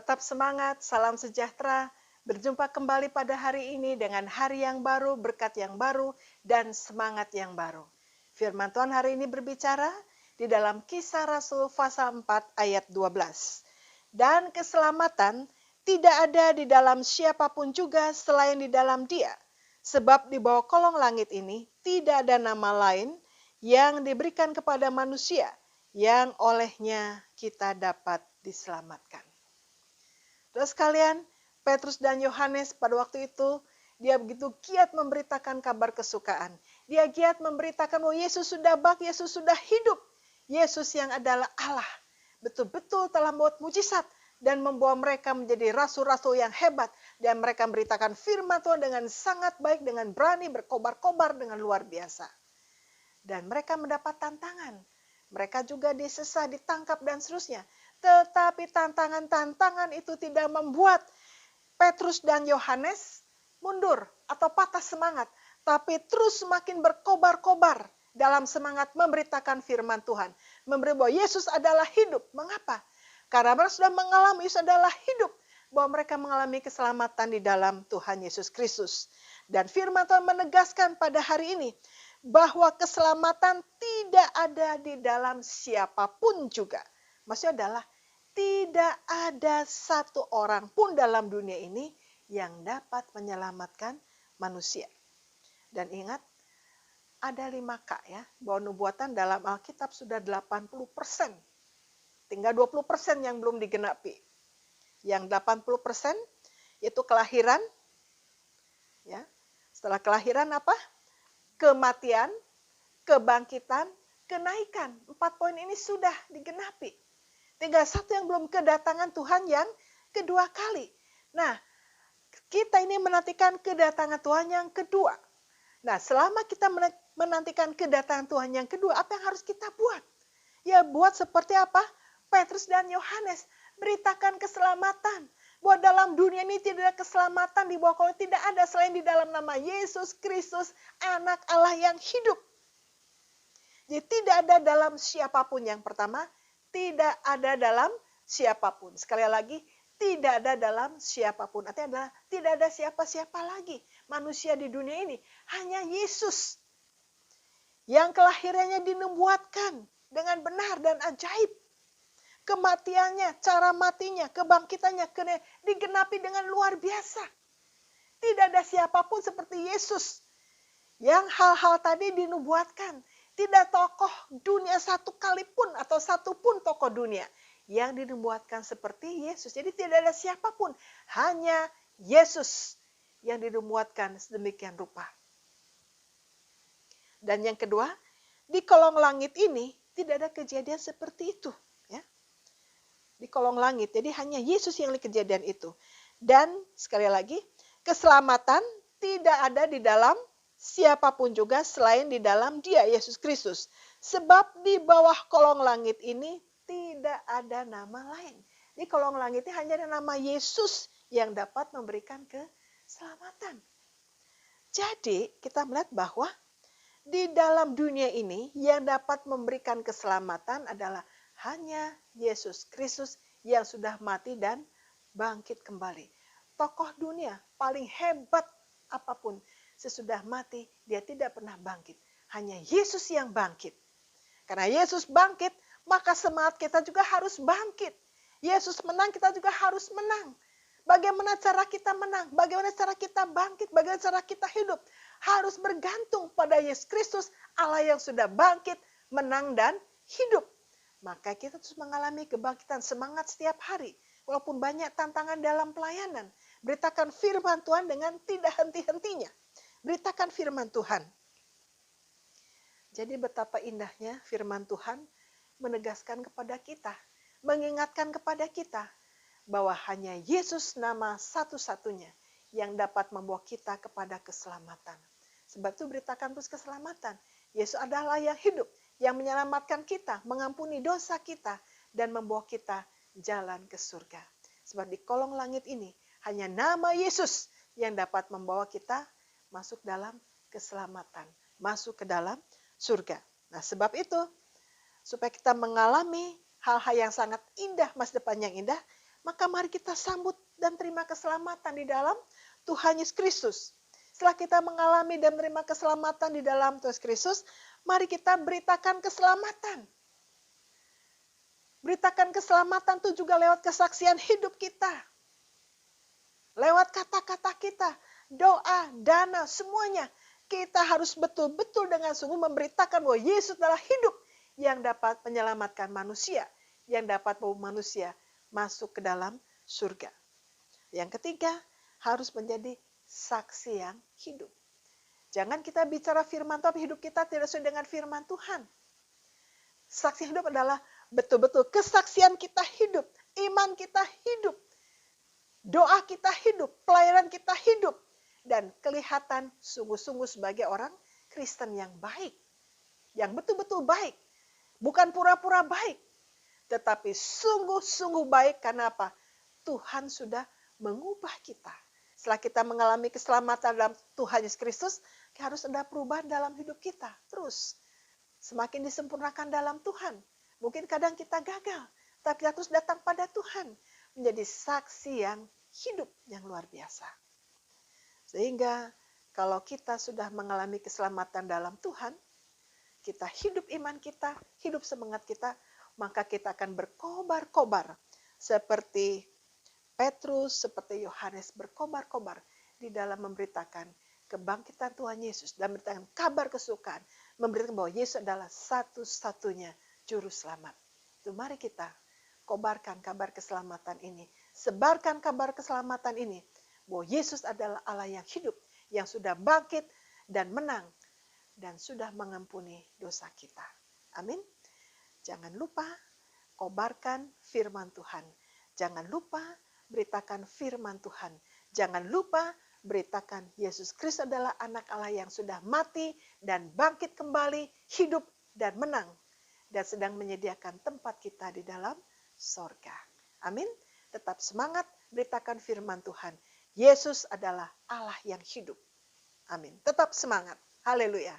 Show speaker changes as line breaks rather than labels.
Tetap semangat, salam sejahtera. Berjumpa kembali pada hari ini dengan hari yang baru, berkat yang baru, dan semangat yang baru. Firman Tuhan hari ini berbicara di dalam Kisah Rasul pasal 4 ayat 12. Dan keselamatan tidak ada di dalam siapapun juga selain di dalam Dia. Sebab di bawah kolong langit ini tidak ada nama lain yang diberikan kepada manusia yang olehnya kita dapat diselamatkan. Terus kalian, Petrus dan Yohanes pada waktu itu, dia begitu giat memberitakan kabar kesukaan. Dia giat memberitakan bahwa Yesus sudah bangkit, Yesus sudah hidup. Yesus yang adalah Allah. Betul-betul telah membuat mujizat dan membawa mereka menjadi rasul-rasul yang hebat. Dan mereka memberitakan firman Tuhan dengan sangat baik, dengan berani, berkobar-kobar dengan luar biasa. Dan mereka mendapat tantangan. Mereka juga disesah, ditangkap, dan seterusnya. Tetapi tantangan-tantangan itu tidak membuat Petrus dan Yohanes mundur atau patah semangat. Tapi terus semakin berkobar-kobar dalam semangat memberitakan firman Tuhan. Memberi bahwa Yesus adalah hidup. Mengapa? Karena mereka sudah mengalami Yesus adalah hidup. Bahwa mereka mengalami keselamatan di dalam Tuhan Yesus Kristus. Dan firman Tuhan menegaskan pada hari ini bahwa keselamatan tidak ada di dalam siapapun juga. Maksudnya adalah tidak ada satu orang pun dalam dunia ini yang dapat menyelamatkan manusia. Dan ingat, ada 5K ya, bahwa nubuatan dalam Alkitab sudah 80%. Tinggal 20% yang belum digenapi. Yang 80% yaitu kelahiran. Ya. Setelah kelahiran apa? Kematian, kebangkitan, kenaikan. 4 poin ini sudah digenapi. Tinggal satu yang belum kedatangan Tuhan yang kedua kali. Nah, kita ini menantikan kedatangan Tuhan yang kedua. Nah, selama kita menantikan kedatangan Tuhan yang kedua, apa yang harus kita buat? Ya, buat seperti apa? Petrus dan Yohanes, beritakan keselamatan. Bahwa dalam dunia ini tidak ada keselamatan di bawah kalau tidak ada selain di dalam nama Yesus Kristus, anak Allah yang hidup. Jadi tidak ada dalam siapapun yang pertama, tidak ada dalam siapapun. Sekali lagi, tidak ada dalam siapapun. Artinya adalah tidak ada siapa-siapa lagi manusia di dunia ini. Hanya Yesus yang kelahirannya dinubuatkan dengan benar dan ajaib. Kematiannya, cara matinya, kebangkitannya digenapi dengan luar biasa. Tidak ada siapapun seperti Yesus yang hal-hal tadi dinubuatkan. Tidak tokoh dunia satu kali pun atau satu pun tokoh dunia yang dinubuatkan seperti Yesus. Jadi tidak ada siapapun, hanya Yesus yang dinubuatkan sedemikian rupa. Dan yang kedua, di kolong langit ini tidak ada kejadian seperti itu. Ya. Di kolong langit, jadi hanya Yesus yang kejadian itu. Dan sekali lagi, keselamatan tidak ada di dalam siapapun juga selain di dalam Dia, Yesus Kristus. Sebab di bawah kolong langit ini tidak ada nama lain. Di kolong langit ini hanya ada nama Yesus yang dapat memberikan keselamatan. Jadi kita melihat bahwa di dalam dunia ini yang dapat memberikan keselamatan adalah hanya Yesus Kristus yang sudah mati dan bangkit kembali. Tokoh dunia paling hebat apapun, sesudah mati, dia tidak pernah bangkit. Hanya Yesus yang bangkit. Karena Yesus bangkit, maka semangat kita juga harus bangkit. Yesus menang, kita juga harus menang. Bagaimana cara kita menang? Bagaimana cara kita bangkit? Bagaimana cara kita hidup? Harus bergantung pada Yesus Kristus, Allah yang sudah bangkit, menang, dan hidup. Maka kita terus mengalami kebangkitan semangat setiap hari. Walaupun banyak tantangan dalam pelayanan. Beritakan firman Tuhan dengan tidak henti-hentinya. Beritakan firman Tuhan. Jadi betapa indahnya firman Tuhan menegaskan kepada kita, mengingatkan kepada kita bahwa hanya Yesus nama satu-satunya yang dapat membawa kita kepada keselamatan. Sebab itu beritakan terus keselamatan. Yesus adalah yang hidup, yang menyelamatkan kita, mengampuni dosa kita, dan membawa kita jalan ke surga. Sebab di kolong langit ini hanya nama Yesus yang dapat membawa kita masuk dalam keselamatan, masuk ke dalam surga. Nah, sebab itu, supaya kita mengalami hal-hal yang sangat indah, masa depan yang indah, Maka mari kita sambut dan terima keselamatan di dalam Tuhan Yesus Kristus. Setelah kita mengalami dan menerima keselamatan di dalam Tuhan Yesus Kristus, mari kita beritakan keselamatan. Beritakan keselamatan itu juga lewat kesaksian hidup kita. Lewat kata-kata kita, doa, dana, semuanya. Kita harus betul-betul dengan sungguh memberitakan bahwa Yesus adalah hidup yang dapat menyelamatkan manusia. Yang dapat membawa manusia masuk ke dalam surga. Yang ketiga, harus menjadi saksi yang hidup. Jangan kita bicara firman Tuhan, hidup kita tidak sesuai dengan firman Tuhan. Saksi hidup adalah betul-betul kesaksian kita hidup, iman kita hidup, doa kita hidup, pelayanan kita hidup, dan kelihatan sungguh-sungguh sebagai orang Kristen yang baik, yang betul-betul baik, bukan pura-pura baik, tetapi sungguh-sungguh baik. Karena apa? Tuhan sudah mengubah kita. Setelah kita mengalami keselamatan dalam Tuhan Yesus Kristus, harus ada perubahan dalam hidup kita. Terus semakin disempurnakan dalam Tuhan. Mungkin kadang kita gagal, tapi kita terus datang pada Tuhan. Menjadi saksi yang hidup yang luar biasa. Sehingga kalau kita sudah mengalami keselamatan dalam Tuhan, kita hidup iman kita, hidup semangat kita, maka kita akan berkobar-kobar. Seperti Petrus, seperti Yohanes berkobar-kobar di dalam memberitakan kebangkitan Tuhan Yesus dan memberitakan kabar kesukaan, memberitakan bahwa Yesus adalah satu-satunya juru selamat. Itu mari kita kobarkan kabar keselamatan ini, sebarkan kabar keselamatan ini, bahwa Yesus adalah Allah yang hidup, yang sudah bangkit dan menang, dan sudah mengampuni dosa kita. Amin. Jangan lupa kobarkan firman Tuhan. Jangan lupa beritakan firman Tuhan. Jangan lupa beritakan Yesus Kristus adalah anak Allah yang sudah mati dan bangkit kembali, hidup dan menang, dan sedang menyediakan tempat kita di dalam sorga. Amin. Tetap semangat beritakan firman Tuhan. Yesus adalah Allah yang hidup. Amin. Tetap semangat. Haleluya.